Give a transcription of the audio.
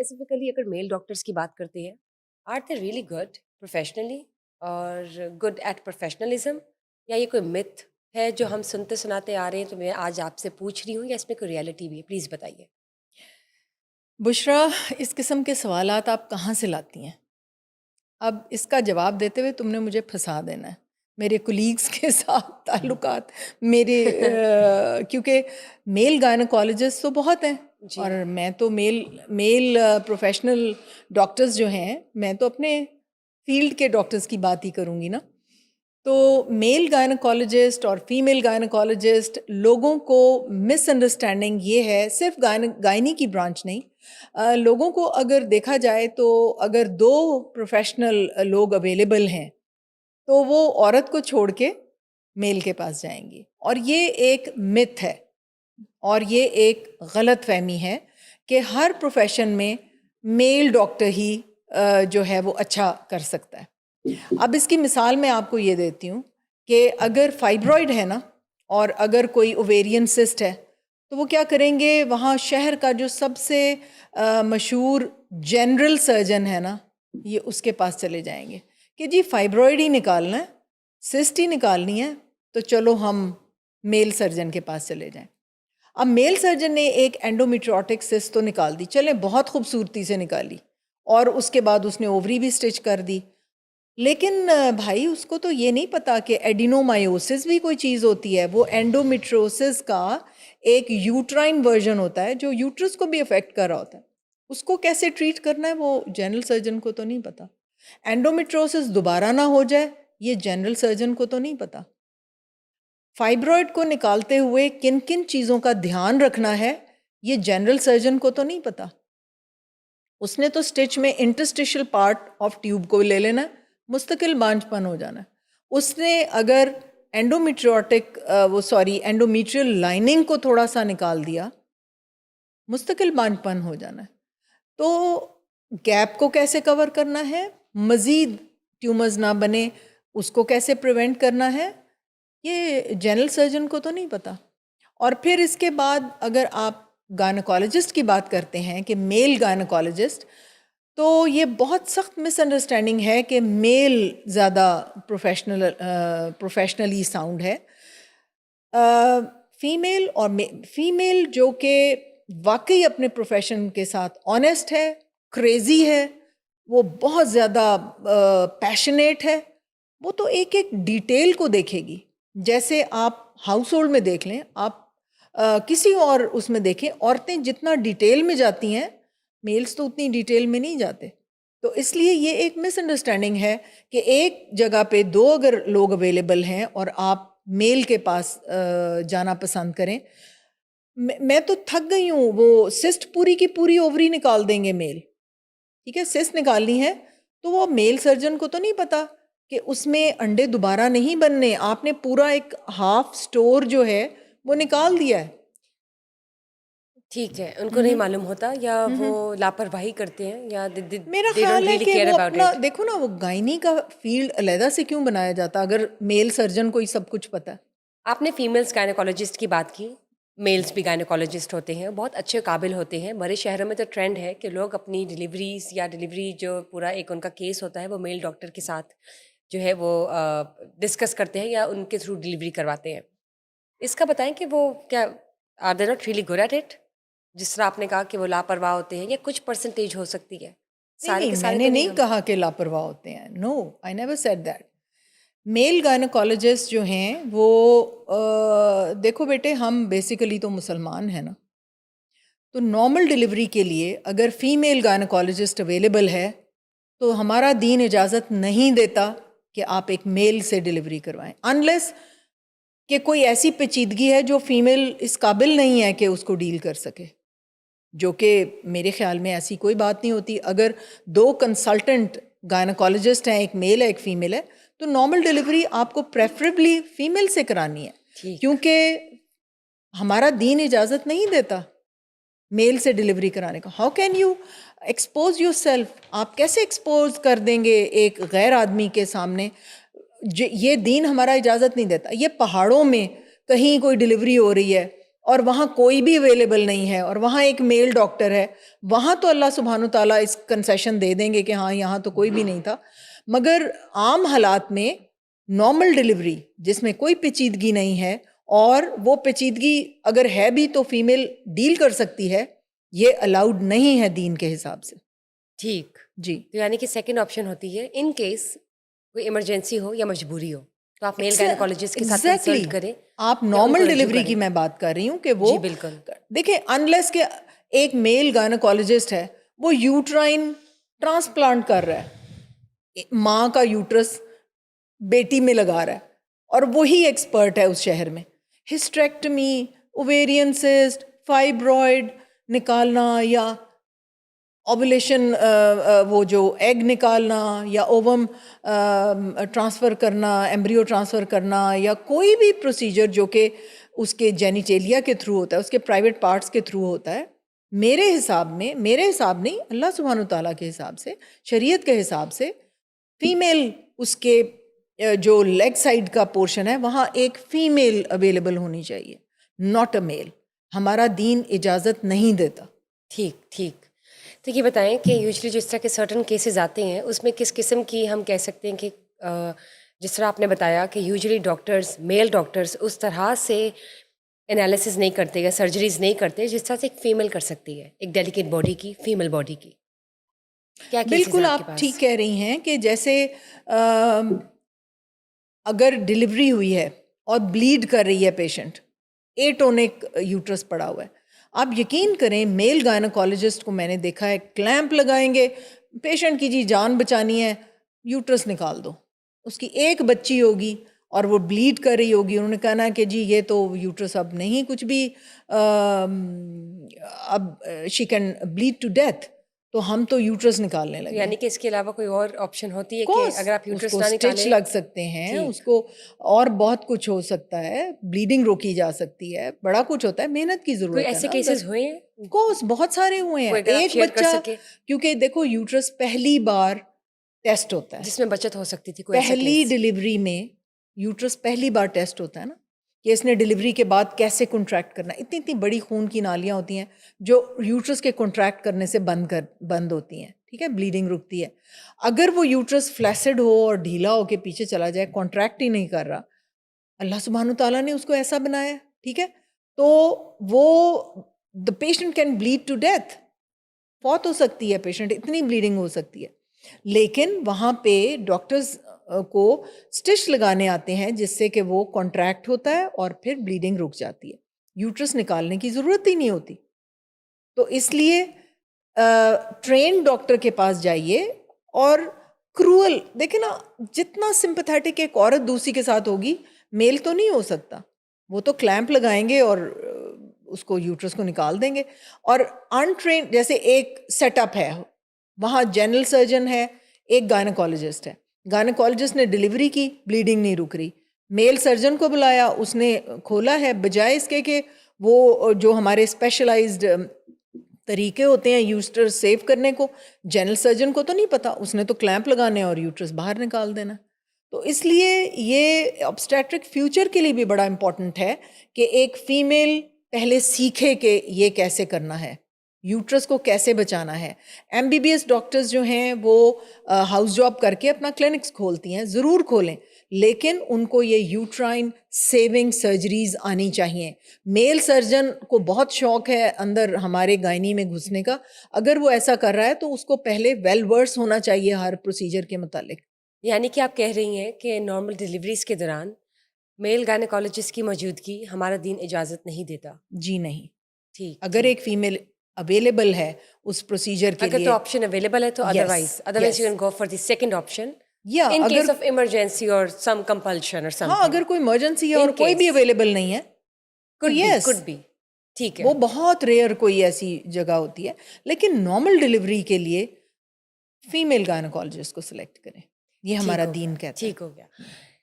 Specifically اگر میل doctors کی بات کرتے ہیں، are they really good professionally اور گڈ ایٹ پروفیشنلزم، یا یہ کوئی متھ ہے جو ہم سنتے سناتے آ رہے ہیں تو میں آج آپ سے پوچھ رہی ہوں، یا اس میں کوئی ریئلٹی بھی ہے؟ پلیز بتائیے. بشرا، اس قسم کے سوالات آپ کہاں سے لاتی ہیں؟ اب اس کا جواب دیتے ہوئے تم نے مجھے پھنسا دینا ہے میرے کولیگز کے ساتھ تعلقات میرے کیونکہ میل گائنیکالوجسٹ تو بہت ہیں، جی اور میں تو میل پروفیشنل ڈاکٹرز جو ہیں، میں تو اپنے فیلڈ کے ڈاکٹرز کی بات ہی کروں گی نا. تو میل گائنیکالوجسٹ اور فیمیل گائنیکالوجسٹ، لوگوں کو مس انڈرسٹینڈنگ یہ ہے، صرف گائنی کی برانچ نہیں، لوگوں کو اگر دیکھا جائے تو اگر دو پروفیشنل لوگ اویلیبل ہیں تو وہ عورت کو چھوڑ کے میل کے پاس جائیں گی، اور یہ ایک متھ ہے اور یہ ایک غلط فہمی ہے کہ ہر پروفیشن میں میل ڈاکٹر ہی جو ہے وہ اچھا کر سکتا ہے. اب اس کی مثال میں آپ کو یہ دیتی ہوں کہ اگر فائبرائڈ ہے نا، اور اگر کوئی اوویرین سسٹ ہے، تو وہ کیا کریں گے، وہاں شہر کا جو سب سے مشہور جنرل سرجن ہے نا، یہ اس کے پاس چلے جائیں گے کہ جی فائبرائڈ ہی نکالنا ہے، سسٹ ہی نکالنی ہے، تو چلو ہم میل سرجن کے پاس چلے جائیں. اب میل سرجن نے ایک اینڈومیٹریوٹک سسٹ تو نکال دی، چلیں بہت خوبصورتی سے نکالی، اور اس کے بعد اس نے اووری بھی سٹچ کر دی، لیکن بھائی اس کو تو یہ نہیں پتا کہ ایڈینومائیوسس بھی کوئی چیز ہوتی ہے. وہ اینڈومیٹروسس کا ایک یوٹرائن ورژن ہوتا ہے جو یوٹرس کو بھی افیکٹ کر رہا ہوتا ہے. اس کو کیسے ٹریٹ کرنا ہے وہ جنرل سرجن کو تو نہیں پتا. اینڈومیٹروسس دوبارہ نہ ہو جائے، یہ جنرل سرجن کو تو نہیں پتا. فائبرائڈ کو نکالتے ہوئے کن کن چیزوں کا دھیان رکھنا ہے، یہ جنرل سرجن کو تو نہیں پتا. اس نے تو سٹچ میں انٹرسٹیشل پارٹ آف ٹیوب کو لے لینا، مستقل بانجھ پن ہو جانا ہے. اس نے اگر اینڈومیٹریل لائننگ کو تھوڑا سا نکال دیا، مستقل بانجھ پن ہو جانا ہے. تو گیپ کو کیسے کور کرنا ہے، مزید ٹیومرز نہ بنے، اس کو کیسے پریونٹ کرنا ہے، یہ جنرل سرجن کو تو نہیں پتا. اور پھر اس کے بعد اگر آپ گائنیکالوجسٹ کی بات کرتے ہیں کہ میل گائنیکالوجسٹ، تو یہ بہت سخت مس انڈرسٹینڈنگ ہے کہ میل زیادہ پروفیشنلی ساؤنڈ ہے. فیمیل جو کہ واقعی اپنے پروفیشن کے ساتھ آنیسٹ ہے، کریزی ہے، وہ بہت زیادہ پیشنیٹ ہے، وہ تو ایک ایک ڈیٹیل کو دیکھے گی. جیسے آپ ہاؤس ہولڈ میں دیکھ لیں، آپ کسی اور اس میں دیکھیں، عورتیں جتنا ڈیٹیل میں جاتی ہیں، میلز تو اتنی ڈیٹیل میں نہیں جاتے. تو اس لیے یہ ایک مس انڈرسٹینڈنگ ہے کہ ایک جگہ پہ دو اگر لوگ اویلیبل ہیں اور آپ میل کے پاس جانا پسند کریں. میں تو تھک گئی ہوں، وہ سسٹ پوری کی پوری اووری نکال دیں گے میل، ٹھیک ہے، سسٹ نکالنی ہے تو وہ میل سرجن کو تو نہیں پتا کہ اس میں انڈے دوبارہ نہیں بننے، آپ نے پورا ایک ہاف سٹور جو ہے وہ نکال دیا ہے. ٹھیک ہے، ان کو نہیں معلوم ہوتا، یا وہ لاپرواہی کرتے ہیں، یا میرا they don't خیال ہے really کہ care وہ about اپنا it. دیکھو نا، وہ گائنی کا فیلڈ علیحدہ سے کیوں بنایا جاتا اگر میل سرجن کو ہی سب کچھ پتا ہے. آپ نے فیمیلز گائنیکالوجسٹ کی بات کی، میلز بھی گائنیکالوجسٹ ہوتے ہیں، بہت اچھے قابل ہوتے ہیں. بڑے شہروں میں تو ٹرینڈ ہے کہ لوگ اپنی ڈلیوریز یا ڈلیوری جو پورا ایک ان کا کیس ہوتا ہے وہ میل ڈاکٹر کے ساتھ جو ہے وہ ڈسکس کرتے ہیں یا ان کے تھرو ڈلیوری کرواتے ہیں. اس کا بتائیں کہ وہ کیا are they not really good at it? جس طرح آپ نے کہا کہ وہ لاپرواہ ہوتے ہیں، یا کچھ پرسنٹیج ہو سکتی ہے، سارے نہیں، کے میں سارے نے تو نہیں نہیں. کہا کہ لاپرواہ ہوتے ہیں. نو، I never said that. Mile gynaecologist جو ہیں وہ دیکھو بیٹے، ہم بیسیکلی تو مسلمان ہیں نا، تو نارمل ڈلیوری کے لیے اگر فیمیل گائنیکالوجسٹ اویلیبل ہے تو ہمارا دین اجازت نہیں دیتا کہ آپ ایک میل سے ڈلیوری کروائیں، انلیس کہ کوئی ایسی پیچیدگی ہے جو فیمیل اس قابل نہیں ہے کہ اس کو ڈیل کر سکے، جو کہ میرے خیال میں ایسی کوئی بات نہیں ہوتی. اگر دو کنسلٹنٹ گائنیکالوجسٹ ہیں، ایک میل ہے ایک فیمیل ہے، تو نارمل ڈلیوری آپ کو پریفریبلی فیمیل سے کرانی ہے، ٹھیک. کیونکہ ہمارا دین اجازت نہیں دیتا میل سے ڈلیوری کرانے کا. How can you expose yourself? آپ کیسے ایکسپوز کر دیں گے ایک غیر آدمی کے سامنے؟ یہ دین ہمارا اجازت نہیں دیتا. یہ پہاڑوں میں کہیں کوئی ڈلیوری ہو رہی ہے، اور وہاں کوئی بھی اویلیبل نہیں ہے اور وہاں ایک میل ڈاکٹر ہے, وہاں تو اللہ سبحانہ تعالیٰ اس کنسیشن دے دیں گے کہ ہاں یہاں تو کوئی بھی نہیں تھا. مگر عام حالات میں نارمل ڈلیوری جس میں کوئی پیچیدگی نہیں ہے, اور وہ پیچیدگی اگر ہے بھی تو فیمیل ڈیل کر سکتی ہے, یہ الاؤڈ نہیں ہے دین کے حساب سے. ٹھیک جی, تو یعنی کہ سیکنڈ آپشن ہوتی ہے ان کیس کوئی ایمرجنسی ہو یا مجبوری ہو تو آپ میل گائنیکالوجسٹ کے ساتھ کنسلٹ کریں. آپ نارمل ڈلیوری کی میں بات کر رہی ہوں کہ وہ جی بالکل. دیکھیں, انلیس کہ ایک میل گائنیکالوجسٹ ہے وہ یوٹرائن ٹرانسپلانٹ کر رہا ہے, ماں کا یوٹرس بیٹی میں لگا رہا ہے اور وہی ایکسپرٹ ہے اس شہر میں, ہسٹریکٹمی, اوویرین سسٹ, فائبرائڈ نکالنا یا اوولیشن وہ جو ایگ نکالنا یا اووم ٹرانسفر کرنا, ایمبریو ٹرانسفر کرنا, یا کوئی بھی پروسیجر جو کہ اس کے جینیٹیلیا کے تھرو ہوتا ہے, اس کے پرائیویٹ پارٹس کے تھرو ہوتا ہے, میرے حساب نہیں, اللہ سبحانہ تعالیٰ کے حساب سے, شریعت کے حساب سے, فیمیل اس کے جو لیگ سائڈ کا پورشن ہے وہاں ایک فیمیل اویلیبل ہونی چاہیے, ناٹ اے میل. ہمارا دین اجازت نہیں دیتا. ٹھیک. تو یہ بتائیں کہ یوزلی جس طرح کے سرٹن کیسز آتے ہیں اس میں کس قسم کی ہم کہہ سکتے ہیں کہ جس طرح آپ نے بتایا کہ یوزلی ڈاکٹرز, میل ڈاکٹرز اس طرح سے انالیسز نہیں کرتے یا سرجریز نہیں کرتے جس طرح سے ایک فیمیل کر سکتی ہے, ایک ڈیلیکیٹ باڈی کی, فیمیل باڈی کی. کیا بالکل آپ ٹھیک کہہ رہی ہیں کہ جیسے اگر ڈلیوری ہوئی ہے اور بلیڈ کر رہی ہے پیشنٹ, ایٹونک یوٹرس پڑا ہوا ہے, آپ یقین کریں میل گائنیکالوجسٹ کو میں نے دیکھا ہے, کلیمپ لگائیں گے, پیشنٹ کی جی جان بچانی ہے, یوٹرس نکال دو, اس کی ایک بچی ہوگی اور وہ بلیڈ کر رہی ہوگی, انہوں نے کہنا ہے کہ جی یہ تو یوٹرس اب نہیں کچھ بھی, اب she can bleed to death, تو ہم تو یوٹرس نکالنے لگے. یعنی کہ اس کے علاوہ کوئی اور آپشن ہوتی ہے کہ اگر آپ یوٹرس نہ اسٹچ نکالیں لگ سکتے ہیں, اس کو اور بہت کچھ ہو سکتا ہے, بلیڈنگ روکی جا سکتی ہے, بڑا کچھ ہوتا ہے, محنت کی ضرورت ہے. کوئی ایسے کیسز ہوئے ہیں؟ کورس بہت سارے ہوئے ہیں. ایک بچہ, کیونکہ دیکھو یوٹرس پہلی بار ٹیسٹ ہوتا ہے, جس میں بچت ہو سکتی تھی, پہلی ڈلیوری میں یوٹرس پہلی بار ٹیسٹ ہوتا ہے نا, کہ اس نے ڈلیوری کے بعد کیسے کنٹریکٹ کرنا. اتنی بڑی خون کی نالیاں ہوتی ہیں جو یوٹرس کے کنٹریکٹ کرنے سے بند ہوتی ہیں, ٹھیک ہے, بلیڈنگ رکتی ہے. اگر وہ یوٹرس فلیسڈ ہو اور ڈھیلا ہو کے پیچھے چلا جائے, کانٹریکٹ ہی نہیں کر رہا, اللہ سبحانہ تعالیٰ نے اس کو ایسا بنایا, ٹھیک ہے, تو وہ the patient can bleed to death, فوت ہو سکتی ہے پیشنٹ, اتنی بلیڈنگ ہو سکتی ہے. لیکن وہاں پہ ڈاکٹرز کو اسٹچ لگانے آتے ہیں جس سے کہ وہ کانٹریکٹ ہوتا ہے اور پھر بلیڈنگ رک جاتی ہے, یوٹرس نکالنے کی ضرورت ہی نہیں ہوتی. تو اس لیے ٹرین ڈاکٹر کے پاس جائیے. اور کروئل دیکھیں نا, جتنا سمپتھیٹک ایک عورت دوسری کے ساتھ ہوگی, میل تو نہیں ہو سکتا. وہ تو کلیمپ لگائیں گے اور اس کو یوٹرس کو نکال دیں گے. اور انٹرین, جیسے ایک سیٹ اپ ہے, وہاں جنرل سرجن ہے, ایک گائنیکالوجسٹ ہے, گائنیکالوجسٹ نے ڈلیوری کی, بلیڈنگ نہیں رک رہی, میل سرجن کو بلایا, اس نے کھولا ہے, بجائے اس کے کہ وہ جو ہمارے اسپیشلائزڈ طریقے ہوتے ہیں یوٹرس سیو کرنے کو, جنرل سرجن کو تو نہیں پتا, اس نے تو کلیمپ لگانے اور یوٹرس باہر نکال دینا. تو اس لیے یہ obstetric فیوچر کے لیے بھی بڑا امپورٹنٹ ہے کہ ایک فیمیل پہلے سیکھے کہ یہ کیسے کرنا ہے, یوٹرس کو کیسے بچانا ہے. M B B S doctors جو ہیں وہ ہاؤس جاب کر کے اپنا کلینکس کھولتی ہیں, ضرور کھولیں, لیکن ان کو یہ یوٹرائن سیونگ سرجریز آنی چاہیے. میل سرجن کو بہت شوق ہے اندر ہمارے گائنی میں گھسنے کا, اگر وہ ایسا کر رہا ہے تو اس کو پہلے ویل ورس ہونا چاہیے ہر پروسیجر کے متعلق. یعنی کہ آپ کہہ رہی ہیں کہ نارمل ڈلیوریز کے دوران میل گائنیکالوجسٹ کی موجودگی ہمارا دین اجازت نہیں دیتا. جی نہیں. ٹھیک, اگر ایک فیمیل اویلیبل ہے اس پروسیجر کے لیے, اگر تو آپشن اویلیبل ہے تو otherwise you can go for the second option in case of emergency اور سم کمپلشن اور سم. ہاں, اگر کوئی ایمرجنسی ہے اور کوئی بھی اویلیبل نہیں ہے, could be, ٹھیک ہے, وہ بہت ریئر کوئی ایسی جگہ ہوتی ہے. لیکن نارمل ڈلیوری کے لیے فیمیل گائنیکالوجسٹ کو سلیکٹ کریں, یہ ہمارا دین کہتا ہے. ٹھیک ہو گیا.